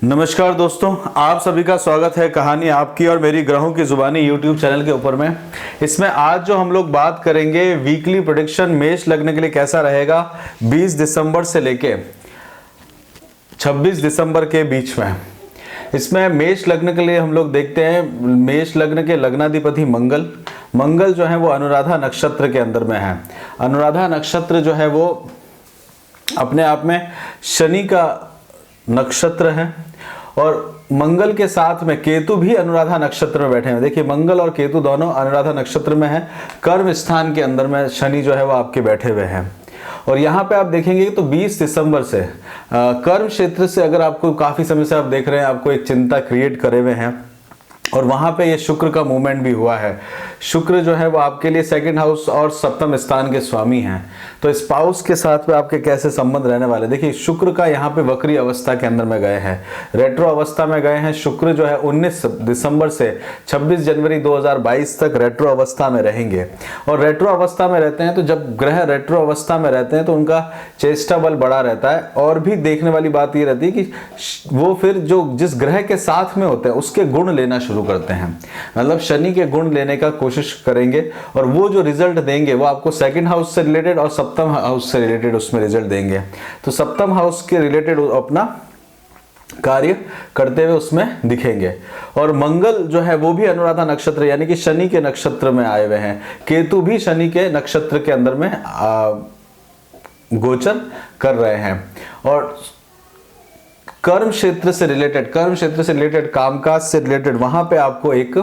नमस्कार दोस्तों, आप सभी का स्वागत है कहानी आपकी और मेरी ग्रहों की जुबानी यूट्यूब चैनल के ऊपर में। इसमें आज जो हम लोग बात करेंगे वीकली प्रेडिक्शन मेष लग्न के लिए कैसा रहेगा 20 दिसंबर से लेके 26 दिसंबर के बीच में। इसमें मेष लग्न के लिए हम लोग देखते हैं मेष लग्न के लग्नाधिपति मंगल जो है वो अनुराधा नक्षत्र के अंदर में है। अनुराधा नक्षत्र जो है वो अपने आप में शनि का नक्षत्र है और मंगल के साथ में केतु भी अनुराधा नक्षत्र में बैठे हैं। देखिए मंगल और केतु दोनों अनुराधा नक्षत्र में हैं। कर्म स्थान के अंदर में शनि जो है वो आपके बैठे हुए हैं और यहाँ पे आप देखेंगे तो 20 दिसंबर से कर्म क्षेत्र से अगर आपको काफी समय से आप देख रहे हैं आपको एक चिंता क्रिएट करे हुए हैं और वहां पे ये शुक्र का मूवमेंट भी हुआ है। शुक्र जो है वो आपके लिए सेकंड हाउस और सप्तम स्थान के स्वामी हैं, तो स्पाउस के साथ में आपके कैसे संबंध रहने वाले। देखिए शुक्र का यहाँ पे वक्री अवस्था के अंदर में गए हैं, रेट्रो अवस्था में गए हैं। शुक्र जो है 19 दिसंबर से 26 जनवरी 2022 तक रेट्रो अवस्था में रहेंगे और रेट्रो अवस्था में रहते हैं तो जब ग्रह रेट्रो अवस्था में रहते हैं तो उनका चेष्टा बल बड़ा रहता है। और भी देखने वाली बात ये रहती है कि वो फिर जो जिस ग्रह के साथ में होते हैं उसके गुण लेना शुरू करते हैं, मतलब शनि के गुण लेने का कोशिश करेंगे और वो जो रिजल्ट देंगे वो आपको सेकंड हाउस से रिलेटेड और सप्तम हाउस से रिलेटेड उसमें रिजल्ट देंगे। तो सप्तम हाउस के रिलेटेड अपना कार्य करते हुए उसमें दिखेंगे। और मंगल जो है वो भी अनुराधा नक्षत्र यानी कि शनि के नक्षत्र में आए हुए हैं। केतु भी शनि के नक्षत्र के अंदर में गोचर कर रहे हैं और कर्म क्षेत्र से रिलेटेड कामकाज से रिलेटेड वहां पे आपको एक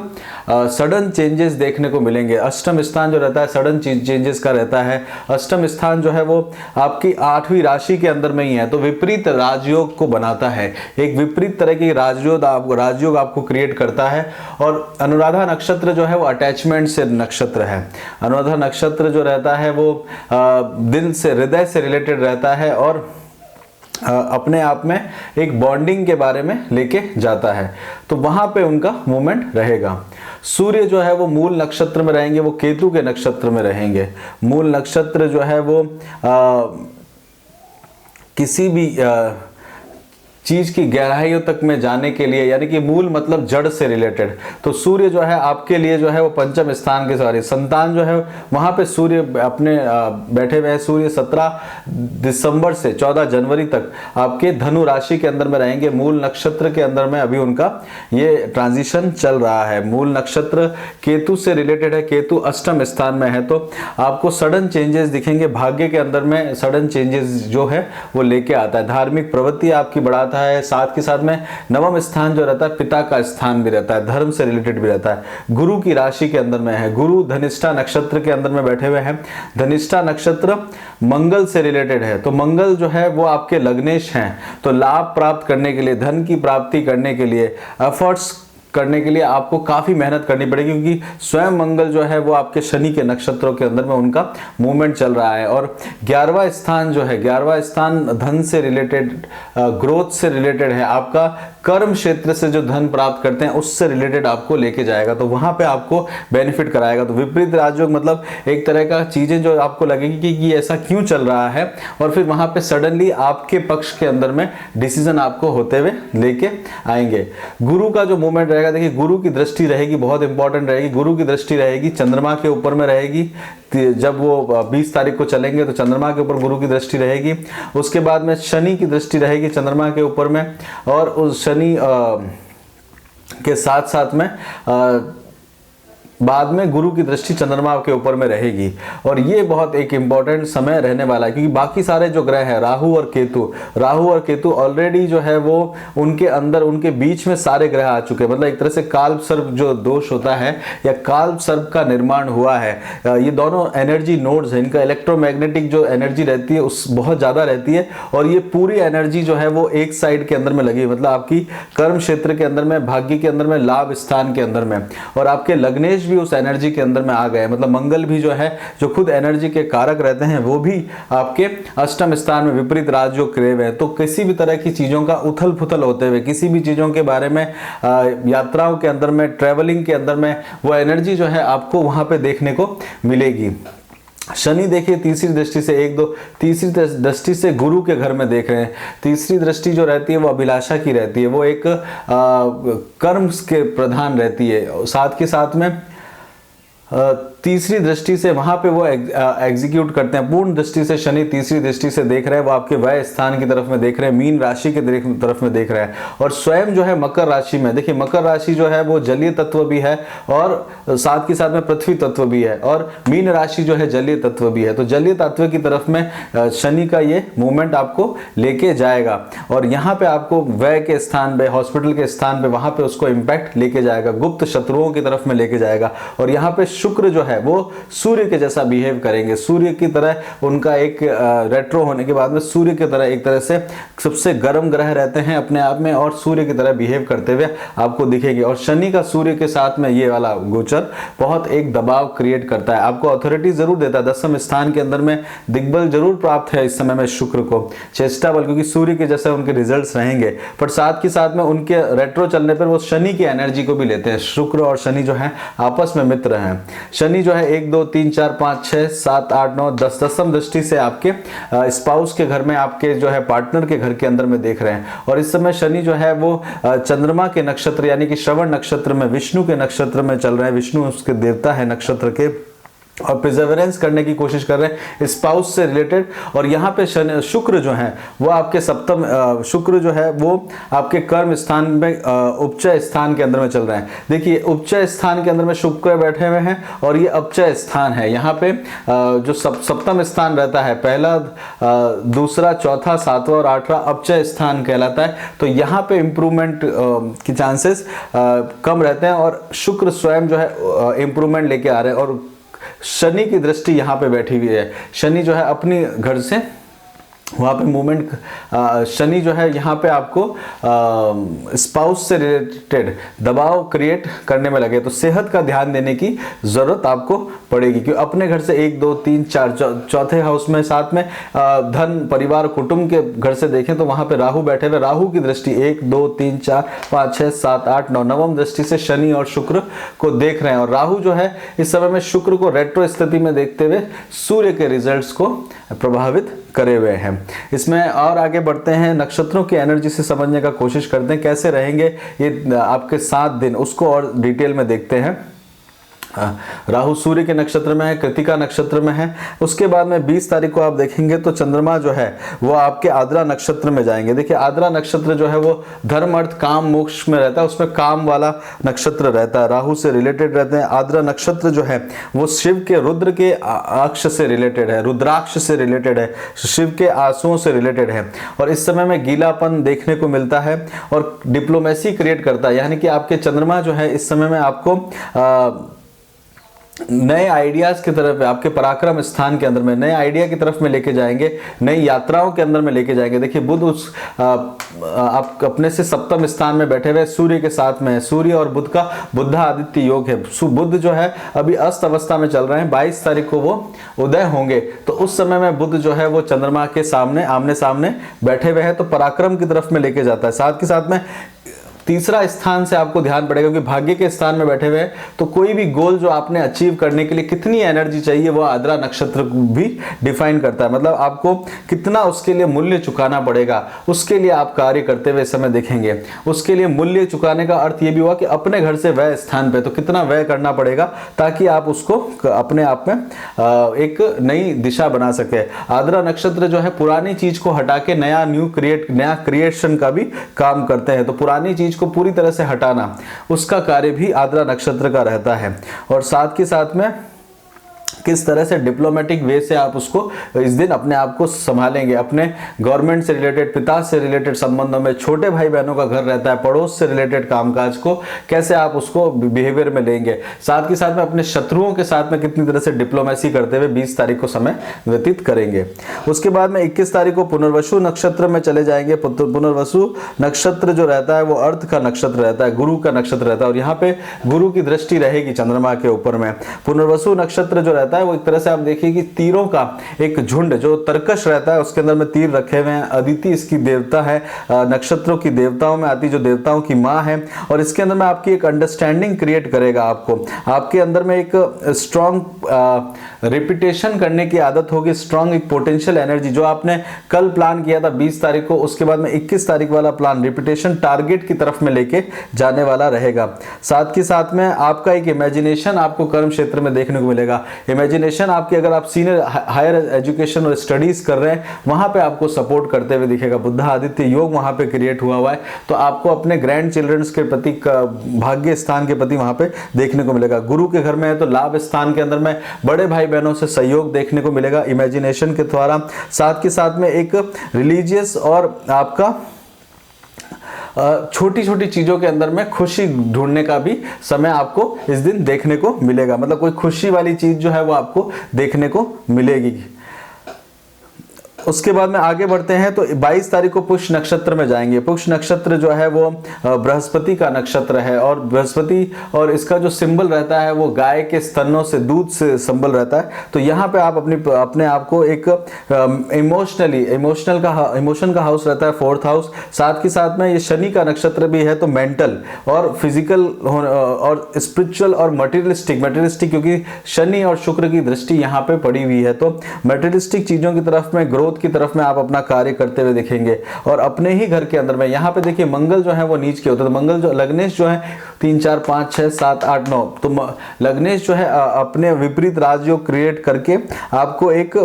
सडन चेंजेस देखने को मिलेंगे। अष्टम स्थान जो रहता है सडन चेंजेस का रहता है। अष्टम स्थान जो है वो आपकी 8वीं राशि के अंदर में ही है, तो विपरीत राजयोग को बनाता है। एक विपरीत तरह की राजयोग आपको क्रिएट करता है। और अनुराधा नक्षत्र जो है वो अटैचमेंट से नक्षत्र है। अनुराधा नक्षत्र जो रहता है वो दिल से, हृदय से रिलेटेड रहता है और अपने आप में एक बॉन्डिंग के बारे में लेके जाता है, तो वहां पे उनका मूवमेंट रहेगा। सूर्य जो है वो मूल नक्षत्र में रहेंगे, वो केतु के नक्षत्र में रहेंगे। मूल नक्षत्र जो है वो किसी भी चीज की गहराइयों तक में जाने के लिए, यानी कि मूल मतलब जड़ से रिलेटेड, तो सूर्य जो है आपके लिए जो है वो पंचम स्थान के सॉरी संतान जो है वहां पे सूर्य अपने बैठे हुए हैं। सूर्य 17 दिसंबर से 14 जनवरी तक आपके धनु राशि के अंदर में रहेंगे। मूल नक्षत्र के अंदर में अभी उनका ये ट्रांजिशन चल रहा है। मूल नक्षत्र केतु से रिलेटेड है, केतु अष्टम स्थान में है, तो आपको सडन चेंजेस दिखेंगे। भाग्य के अंदर में सडन चेंजेस जो है वो लेके आता है। धार्मिक प्रवृत्ति आपकी बढ़ाता है, साथ के साथ में नवम स्थान जो रहता है पिता का स्थान भी रहता है, धर्म से रिलेटेड भी रहता है। गुरु की राशि के अंदर में है, गुरु धनिष्ठा नक्षत्र के अंदर में बैठे हुए हैं। धनिष्ठा नक्षत्र मंगल से रिलेटेड है, तो मंगल जो है वो आपके लग्नेश हैं, तो लाभ प्राप्त करने के लिए, धन की प्राप्ति करने के लिए, एफर्ट्स करने के लिए आपको काफी मेहनत करनी पड़ेगी, क्योंकि स्वयं मंगल जो है वो आपके शनि के नक्षत्रों के अंदर में उनका मूवमेंट चल रहा है। और 11वां स्थान जो है, 11वां स्थान धन से रिलेटेड, ग्रोथ से रिलेटेड है। आपका कर्म क्षेत्र से जो धन प्राप्त करते हैं उससे रिलेटेड आपको लेके जाएगा, तो वहां पे आपको बेनिफिट कराएगा। तो विपरीत राजयोग मतलब एक तरह का चीजें जो आपको लगेगी कि ये ऐसा क्यों चल रहा है, और फिर वहां पे सडनली आपके पक्ष के अंदर में डिसीजन आपको होते हुए लेके आएंगे। गुरु का जो मूवमेंट रहेगा, देखिए गुरु की दृष्टि रहेगी, बहुत इंपॉर्टेंट रहेगी। गुरु की दृष्टि रहेगी चंद्रमा के ऊपर में रहेगी। जब वो 20 तारीख को चलेंगे तो चंद्रमा के ऊपर गुरु की दृष्टि रहेगी। उसके बाद में शनि की दृष्टि रहेगी चंद्रमा के ऊपर में, और उस शनि के साथ साथ में बाद में गुरु की दृष्टि चंद्रमा के ऊपर में रहेगी। और ये बहुत एक इंपॉर्टेंट समय रहने वाला है, क्योंकि बाकी सारे जो ग्रह हैं राहु और केतु ऑलरेडी जो है वो उनके अंदर, उनके बीच में सारे ग्रह आ चुके हैं। मतलब एक तरह से काल सर्प जो दोष होता है या काल सर्प का निर्माण हुआ है। ये दोनों एनर्जी नोड्स हैं, इनका इलेक्ट्रोमैग्नेटिक जो एनर्जी रहती है उस बहुत ज्यादा रहती है, और ये पूरी एनर्जी जो है वो एक साइड के अंदर में लगी है, मतलब आपकी कर्म क्षेत्र के अंदर में, भाग्य के अंदर में, लाभ स्थान के अंदर में, और आपके लग्नेश भी उस एनर्जी के अंदर में आ गए। मतलब मंगल भी जो है, जो खुद एनर्जी के कारक रहते हैं, वो भी आपके अष्टम स्थान में विपरीत राजयोग करे हुए हैं। तो किसी भी तरह की चीजों का उथल पुथल होते हुए, किसी भी चीजों के बारे में, यात्राओं के अंदर में, ट्रेवलिंग के अंदर में, वो एनर्जी जो है आपको वहां पे देखने को मिलेगी। शनि देखिए तीसरी दृष्टि से, एक दो तीसरी दृष्टि से गुरु के घर में देख रहे हैं। तीसरी दृष्टि जो रहती है वो अभिलाषा की रहती है, वो एक कर्म के प्रधान रहती है। साथ के साथ में तीसरी दृष्टि से वहां पे वो एग्जीक्यूट करते हैं। पूर्ण दृष्टि से शनि तीसरी दृष्टि से देख रहे हैं, वो आपके व्यय स्थान की तरफ में देख रहे हैं, मीन राशि की तरफ में देख रहे हैं। और स्वयं जो है मकर राशि में, देखिए मकर राशि जो है वो जलीय तत्व भी है और साथ के साथ में पृथ्वी तत्व भी है, और मीन राशि जो है जलीय तत्व भी है। तो जलीय तत्व की तरफ में शनि का ये मूवमेंट आपको लेके जाएगा, और यहाँ पे आपको व्यय के स्थान पे, हॉस्पिटल के स्थान पे, वहां पे उसको इंपैक्ट लेके जाएगा, गुप्त शत्रुओं की तरफ में लेके जाएगा। और यहाँ पे शुक्र जो है वो सूर्य के जैसा बिहेव करेंगे, सूर्य की तरह उनका एक रेट्रो होने के बाद में सूर्य की तरह एक तरह से सबसे गर्म ग्रह रहते हैं अपने आप में, और सूर्य की तरह बिहेव करते हुए आपको दिखेंगे। और शनि का सूर्य के साथ में ये वाला गोचर बहुत एक दबाव क्रिएट करता है, आपको अथॉरिटी जरूर देता है। 10वें स्थान के अंदर में दिग्बल जरूर प्राप्त है इस समय में शुक्र को, चेष्टा बल, क्योंकि सूर्य के जैसे उनके रिजल्ट्स रहेंगे। पर साथ के साथ में उनके रेट्रो चलने पर वो शनि की एनर्जी को भी लेते हैं। शुक्र और शनि जो है आपस में मित्र हैं। शनि जो है 1 2 3 4 5 6 7 8 9 10 10वीं दृष्टि से आपके स्पाउस के घर में, आपके जो है पार्टनर के घर के अंदर में देख रहे हैं। और इस समय शनि जो है वो चंद्रमा के नक्षत्र यानी कि श्रवण नक्षत्र में, विष्णु के नक्षत्र में चल रहे हैं। विष्णु उसके देवता है नक्षत्र के, और प्रिजर्वेरेंस करने की कोशिश कर रहे हैं स्पाउस से रिलेटेड। और यहाँ पे शुक्र जो है वो आपके सप्तम, शुक्र जो है वो आपके कर्म स्थान में उपचय स्थान के अंदर में चल रहे हैं। देखिए उपचय स्थान के अंदर में शुक्र बैठे हुए हैं, और ये अपचय स्थान है। यहाँ पे जो सप्तम स्थान रहता है, पहला, दूसरा, चौथा, 7वां और 8वां अपचय स्थान कहलाता है। तो यहाँ पे इंप्रूवमेंट की चांसेस कम रहते हैं, और शुक्र स्वयं जो है इंप्रूवमेंट लेके आ रहे हैं। और शनि की दृष्टि यहाँ पे बैठी हुई है। शनि जो है अपनी घर से वहाँ पे मूवमेंट, शनि जो है यहाँ पे आपको स्पाउस से रिलेटेड दबाव क्रिएट करने में लगे। तो सेहत का ध्यान देने की जरूरत आपको पड़ेगी, क्योंकि अपने घर से 1 2 3 4 चौथे हाउस में, साथ में धन, परिवार, कुटुंब के घर से देखें तो वहाँ पे राहु बैठे हुए। राहु की दृष्टि 1 2 3 4 5 6 7 8 9 9वीं दृष्टि से शनि और शुक्र को देख रहे हैं। और राहु जो है इस समय में शुक्र को रेट्रो स्थिति में देखते हुए सूर्य के रिजल्ट्स को प्रभावित करे हुए हैं। इसमें और आगे बढ़ते हैं, नक्षत्रों की एनर्जी से समझने का कोशिश करते हैं कैसे रहेंगे ये आपके 7 दिन, उसको और डिटेल में देखते हैं। राहु सूर्य के नक्षत्र में है, कृतिका नक्षत्र में है। उसके बाद में 20 तारीख को आप देखेंगे तो चंद्रमा जो है वो आपके आद्रा नक्षत्र में जाएंगे। देखिए आद्रा नक्षत्र जो है वो धर्म, अर्थ, काम, मोक्ष में रहता है, उसमें काम वाला नक्षत्र रहता है, राहु से रिलेटेड रहते हैं। आद्रा नक्षत्र जो है वो शिव के रुद्र के अक्ष से रिलेटेड है, रुद्राक्ष से रिलेटेड है, शिव के आंसुओं से रिलेटेड है। और इस समय में गीलापन देखने को मिलता है और डिप्लोमेसी क्रिएट करता है, यानी कि आपके चंद्रमा जो है इस समय में आपको नए आइडियाज की तरफ, आपके पराक्रम स्थान के अंदर में नए आइडिया की तरफ में लेके जाएंगे, नई यात्राओं के अंदर में लेके जाएंगे। देखिए बुध उस आप अपने से सप्तम स्थान में बैठे हुए सूर्य के साथ में है। सूर्य और बुध का बुद्धा आदित्य योग है। बुध जो है अभी अस्त अवस्था में चल रहे हैं, 22 तारीख को वो उदय होंगे। तो उस समय में बुध जो है वो चंद्रमा के सामने आमने सामने बैठे हुए हैं, तो पराक्रम की तरफ में लेके जाता है। साथ के साथ में तीसरा स्थान से आपको ध्यान पड़ेगा, क्योंकि भाग्य के स्थान में बैठे हुए हैं, तो कोई भी गोल जो आपने अचीव करने के लिए कितनी एनर्जी चाहिए वो आद्रा नक्षत्र भी डिफाइन करता है। मतलब आपको कितना उसके लिए मूल्य चुकाना पड़ेगा, उसके लिए आप कार्य करते हुए समय देखेंगे। उसके लिए मूल्य चुकाने का अर्थ ये भी हुआ कि अपने घर से व्यय स्थान पे तो कितना व्यय करना पड़ेगा ताकि आप उसको अपने आप में एक नई दिशा बना सके। आद्रा नक्षत्र जो है पुरानी चीज को हटा के नया नया क्रिएशन का भी काम करते हैं। तो पुरानी चीज को पूरी तरह से हटाना, उसका कार्य भी आद्रा नक्षत्र का रहता है। और साथ के साथ में किस तरह से डिप्लोमेटिक वे से आप उसको इस दिन अपने आप को संभालेंगे, अपने गवर्नमेंट से रिलेटेड, पिता से रिलेटेड संबंधों में, छोटे भाई बहनों का घर रहता है, पड़ोस से रिलेटेड कामकाज को कैसे आप उसको बिहेवियर में लेंगे। साथ के साथ में अपने शत्रुओं के साथ में कितनी तरह से डिप्लोमेसी करते हुए 20 तारीख को समय व्यतीत करेंगे। उसके बाद में 21 तारीख को पुनर्वसु नक्षत्र में चले जाएंगे। पुनर्वसु नक्षत्र जो रहता है वो अर्थ का नक्षत्र रहता है, गुरु का नक्षत्र रहता है, और यहाँ पे गुरु की दृष्टि रहेगी चंद्रमा के ऊपर में। पुनर्वसु नक्षत्र जो रहता है है वो एक तरह से आप देखिए कि तीरों का एक झुंड जो तरकश रहता है उसके अंदर में तीर रखे हुए हैं। अदिति इसकी देवता है, नक्षत्रों की देवताओं में आती जो देवताओं की माँ है, और इसके अंदर में आपकी एक अंडरस्टैंडिंग क्रिएट करेगा। आपके अंदर में एक स्ट्रॉन्ग रिपीटेशन करने की आदत होगी, स्ट्रॉन्ग एक पोटेंशियल एनर्जी। जो आपने कल प्लान किया था 20 तारीख को, उसके बाद में 21 तारीख वाला प्लान रिपीटेशन टारगेट की तरफ में लेके जाने वाला रहेगा। साथ के साथ में आपका एक इमेजिनेशन आपको कर्म क्षेत्र में देखने को मिलेगा। इमेजिनेशन आपकी, अगर आप सीनियर हायर एजुकेशन और स्टडीज कर रहे हैं, वहां पे आपको सपोर्ट करते हुए दिखेगा। बुध आदित्य योग वहां पे क्रिएट हुआ है, तो आपको अपने ग्रैंड चिल्ड्रंस के प्रति, भाग्य स्थान के प्रति वहां पे देखने को मिलेगा। गुरु के घर में है तो लाभ स्थान के अंदर में बड़े भाई बहनों से सहयोग देखने को मिलेगा इमेजिनेशन के द्वारा। साथ के साथ में एक रिलीजियस और आपका छोटी छोटी चीजों के अंदर में खुशी ढूंढने का भी समय आपको इस दिन देखने को मिलेगा। मतलब कोई खुशी वाली चीज जो है वो आपको देखने को मिलेगी। उसके बाद में आगे बढ़ते हैं तो 22 तारीख को पुष्य नक्षत्र में जाएंगे। पुष्य नक्षत्र जो है वो बृहस्पति का नक्षत्र है, और बृहस्पति और इसका जो सिंबल रहता है वो गाय के स्तनों से, दूध से सिंबल रहता है। तो यहाँ पे आप अपने आप को एक इमोशन का हाउस रहता है, 4th हाउस। साथ के साथ में ये शनि का नक्षत्र भी है, तो मेंटल और फिजिकल और स्पिरिचुअल और मटेरियलिस्टिक, क्योंकि शनि और शुक्र की दृष्टि यहाँ पे पड़ी हुई है, तो मटेरियलिस्टिक चीजों की तरफ में, ग्रोथ की तरफ में आप अपना कार्य करते हुए दिखेंगे। और अपने ही घर के अंदर में यहाँ पे देखिए मंगल जो है वो नीच के होते हैं, तो मंगल जो लग्नेश जो है 3 4 5 6 7 8 9, तो लग्नेश जो है अपने विपरीत राजयोग क्रिएट करके आपको एक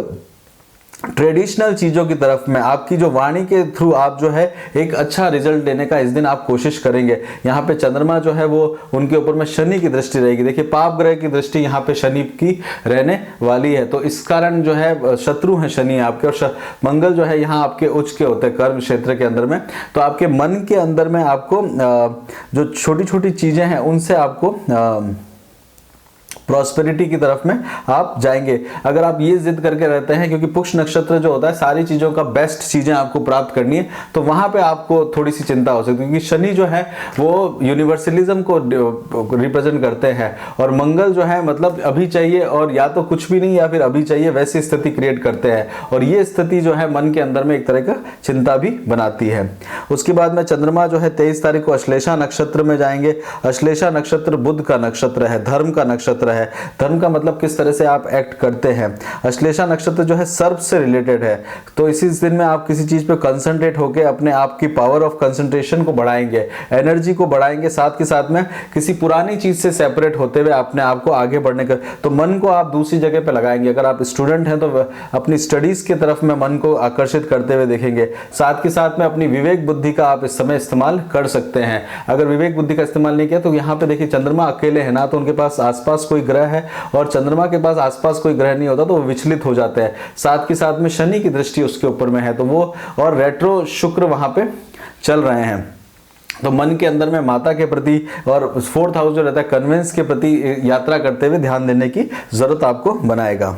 ट्रेडिशनल चीजों की तरफ में, आपकी जो वाणी के थ्रू आप जो है एक अच्छा रिजल्ट लेने का इस दिन आप कोशिश करेंगे। यहाँ पे चंद्रमा जो है वो उनके ऊपर में शनि की दृष्टि रहेगी। देखिए पाप ग्रह की दृष्टि यहाँ पे शनि की रहने वाली है, तो इस कारण जो है शत्रु हैं शनि आपके, और मंगल जो है यहाँ आपके उच्च के होते हैं कर्म क्षेत्र के अंदर में। तो आपके मन के अंदर में आपको जो छोटी छोटी चीजें हैं उनसे आपको प्रॉस्पेरिटी की तरफ में आप जाएंगे। अगर आप ये जिद करके रहते हैं, क्योंकि पुष्य नक्षत्र जो होता है सारी चीजों का बेस्ट चीजें आपको प्राप्त करनी है, तो वहां पे आपको थोड़ी सी चिंता हो सकती है, क्योंकि शनि जो है वो यूनिवर्सलिज्म को रिप्रेजेंट करते हैं, और मंगल जो है मतलब अभी चाहिए और या तो कुछ भी नहीं या फिर अभी चाहिए, वैसी स्थिति क्रिएट करते हैं। और ये स्थिति जो है मन के अंदर में एक तरह का चिंता भी बनाती है। उसके बाद में चंद्रमा जो है 23 तारीख को अश्लेषा नक्षत्र में जाएंगे। अश्लेषा नक्षत्र बुध का नक्षत्र है, धर्म का नक्षत्र है। धर्म का मतलब किस तरह से आप एक्ट करते हैं। अश्लेषा नक्षत्र जो है सर्प से रिलेटेड है, तो इसी दिन में आप किसी चीज पे कंसंट्रेट होकर अपने आप की पावर ऑफ कंसंट्रेशन को बढ़ाएंगे, एनर्जी को बढ़ाएंगे। साथ के साथ में किसी पुरानी चीज से सेपरेट होते हुए अपने आप को आगे बढ़ने का, तो मन को आप दूसरी जगह पे लगाएंगे। अगर आप स्टूडेंट हैं तो अपनी स्टडीज की तरफ में मन को आकर्षित करते हुए देखेंगे। साथ के साथ में अपनी विवेक बुद्धि का आप इस समय इस्तेमाल कर सकते हैं। अगर विवेक बुद्धि का इस्तेमाल नहीं किया तो यहाँ पे देखिए चंद्रमा अकेले है ना, तो उनके पास आसपास कोई ग्रह है, और चंद्रमा के पास आसपास कोई ग्रह नहीं होता तो वो विचलित हो जाते हैं। साथ के साथ में शनि की दृष्टि उसके ऊपर में है, तो वो और रेट्रो शुक्र वहां पे चल रहे हैं, तो मन के अंदर में माता के प्रति और 4th हाउस जो रहता है कन्वेंस के प्रति यात्रा करते हुए ध्यान देने की जरूरत आपको बनाएगा।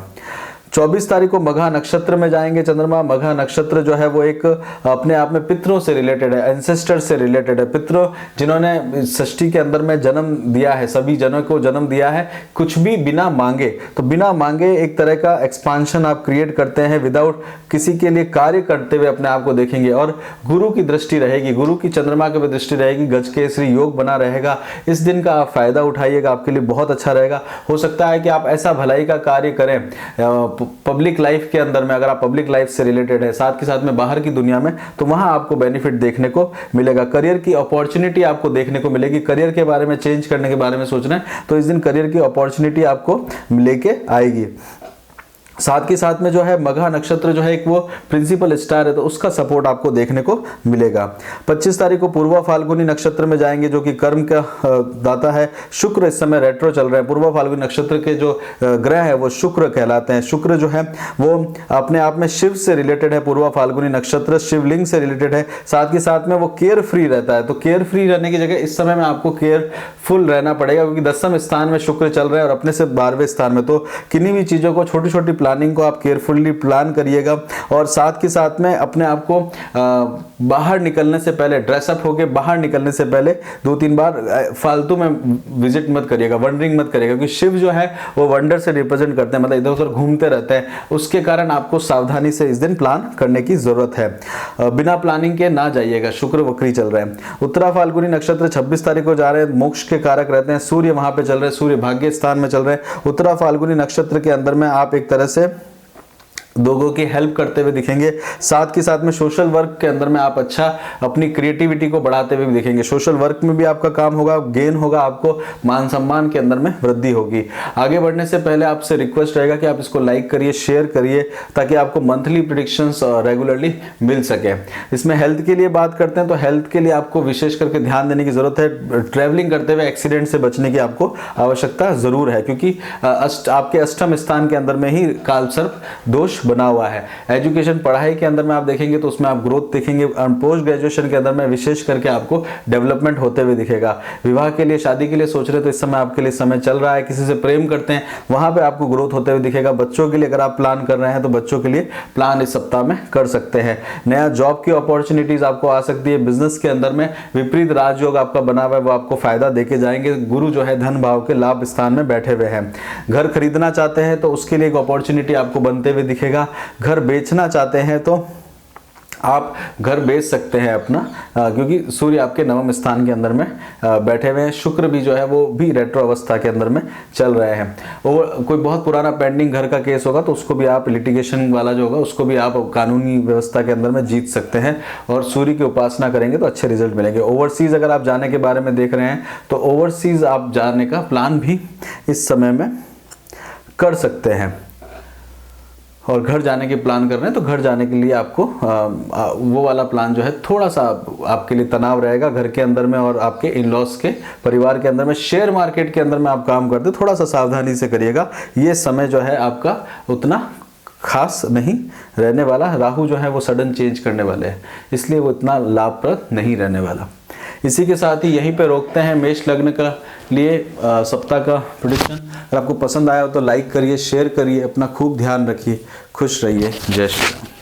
24 तारीख को मघा नक्षत्र में जाएंगे चंद्रमा। मघा नक्षत्र जो है वो एक अपने आप में पितरों से रिलेटेड है, एंसेस्टर से रिलेटेड है। पितरों जिन्होंने सृष्टि के अंदर में जन्म दिया है, सभी जनों को जन्म दिया है, कुछ भी बिना मांगे, तो बिना मांगे एक तरह का एक्सपांशन आप क्रिएट करते हैं, विदाउट किसी के लिए कार्य करते हुए अपने आप को देखेंगे। और गुरु की दृष्टि रहेगी, गुरु की चंद्रमा की दृष्टि रहेगी, गजकेसरी योग बना रहेगा। इस दिन का आप फायदा उठाइएगा, आपके लिए बहुत अच्छा रहेगा। हो सकता है कि आप ऐसा भलाई का कार्य करें पब्लिक लाइफ के अंदर में, अगर आप पब्लिक लाइफ से रिलेटेड है, साथ के साथ में बाहर की दुनिया में, तो वहां आपको बेनिफिट देखने को मिलेगा। करियर की अपॉर्चुनिटी आपको देखने को मिलेगी। करियर के बारे में चेंज करने के बारे में सोच रहे हैं तो इस दिन करियर की अपॉर्चुनिटी आपको लेके आएगी। साथ के साथ में जो है मघा नक्षत्र जो है एक वो प्रिंसिपल स्टार है, तो उसका सपोर्ट आपको देखने को मिलेगा। 25 तारीख को पूर्वा फाल्गुनी नक्षत्र में जाएंगे, जो कि कर्म का दाता है। शुक्र इस समय रेट्रो चल रहे हैं। पूर्वा फाल्गुनी नक्षत्र के जो ग्रह है वो शुक्र कहलाते हैं। शुक्र जो है वो अपने आप में शिव से रिलेटेड है। पूर्वा फाल्गुनी नक्षत्र शिवलिंग से रिलेटेड है। साथ के साथ में वो केयर फ्री रहता है, तो केयर फ्री रहने की जगह इस समय में आपको केयरफुल रहना पड़ेगा, क्योंकि 10वें स्थान में शुक्र चल रहे हैं और अपने से 12वें स्थान में, तो किन्हीं भी चीजों को छोटी छोटी प्लानिंग को आप केयरफुली प्लान करिएगा। और साथ के साथ में अपने आप को बाहर निकलने से पहले, ड्रेसअप होके बाहर निकलने से पहले 2-3 बार फालतू में विजिट मत करिएगा, वंडरिंग मत करिएगा, क्योंकि शिव जो है वो वंडर से रिप्रेजेंट करते हैं, मतलब इधर उधर घूमते रहते हैं। उसके कारण आपको सावधानी से इस दिन प्लान करने की जरूरत है। बिना प्लानिंग के ना जाइएगा, शुक्र वक्री चल रहे हैं। उत्तरा फाल्गुनी नक्षत्र 26 तारीख को जा रहे हैं, मोक्ष के कारक रहते हैं, सूर्य वहां पे चल रहे हैं, सूर्य भाग्य स्थान में चल रहे हैं। उत्तरा फाल्गुनी नक्षत्र के अंदर में आप एक तरह से लोगों की हेल्प करते हुए दिखेंगे। साथ के साथ में सोशल वर्क के अंदर में आप अच्छा अपनी क्रिएटिविटी को बढ़ाते हुए भी दिखेंगे। सोशल वर्क में भी आपका काम होगा, गेन होगा, आपको मान सम्मान के अंदर में वृद्धि होगी। आगे बढ़ने से पहले आपसे रिक्वेस्ट रहेगा कि आप इसको लाइक करिए, शेयर करिए, ताकि आपको मंथली प्रेडिक्शंस रेगुलरली मिल सके। इसमें हेल्थ के लिए बात करते हैं तो हेल्थ के लिए आपको विशेष करके ध्यान देने की जरूरत है। ट्रैवलिंग करते हुए एक्सीडेंट से बचने की आपको आवश्यकता जरूर है, क्योंकि आपके अष्टम स्थान के अंदर में ही कालसर्प दोष बना हुआ है। एजुकेशन, पढ़ाई के अंदर में आप देखेंगे तो उसमें आप ग्रोथ देखेंगे। पोस्ट ग्रेजुएशन के अंदर में विशेष करके आपको डेवलपमेंट होते हुए दिखेगा। विवाह के लिए, शादी के लिए सोच रहे तो इस समय आपके लिए समय चल रहा है। किसी से प्रेम करते हैं, वहां पे आपको ग्रोथ होते हुए दिखेगा। बच्चों के लिए अगर आप प्लान कर रहे हैं तो बच्चों के लिए प्लान इस सप्ताह में कर सकते हैं। नया जॉब की अपॉर्चुनिटीज आपको आ सकती है। बिजनेस के अंदर में विपरीत राजयोग आपका बना हुआ है, वो आपको फायदा देके जाएंगे। गुरु जो है धन भाव के लाभ स्थान में बैठे हुए हैं। घर खरीदना चाहते हैं तो उसके लिए एक अपॉर्चुनिटी आपको बनते हुए दिखेगा। घर बेचना चाहते हैं तो आप घर बेच सकते हैं अपना, क्योंकि सूर्य आपके नवम स्थान के अंदर में बैठे हुए हैं। शुक्र भी जो है वो भी रेट्रो अवस्था के अंदर में चल रहे हैं। और कोई बहुत पुराना पेंडिंग घर का केस होगा तो उसको भी आप, लिटिगेशन वाला जो होगा उसको भी आप कानूनी व्यवस्था के अंदर में जीत सकते हैं। और सूर्य की उपासना करेंगे तो अच्छे रिजल्ट मिलेंगे। ओवरसीज अगर आप जाने के बारे में देख रहे हैं तो ओवरसीज आप जाने का प्लान भी इस समय में कर सकते हैं। और घर जाने के प्लान कर रहे हैं तो घर जाने के लिए आपको वो वाला प्लान जो है थोड़ा सा आपके लिए तनाव रहेगा घर के अंदर में और आपके इन लॉज के परिवार के अंदर में। शेयर मार्केट के अंदर में आप काम करते थोड़ा सा सावधानी से करिएगा। ये समय जो है आपका उतना खास नहीं रहने वाला। राहु जो है वो सडन चेंज करने वाले हैं, इसलिए वो इतना लाभप्रद नहीं रहने वाला। इसी के साथ ही यहीं पे रोकते हैं मेष लग्न का लिए सप्ताह का प्रेडिक्शन। अगर आपको पसंद आया हो तो लाइक करिए, शेयर करिए, अपना खूब ध्यान रखिए, खुश रहिए। जय श्री राम।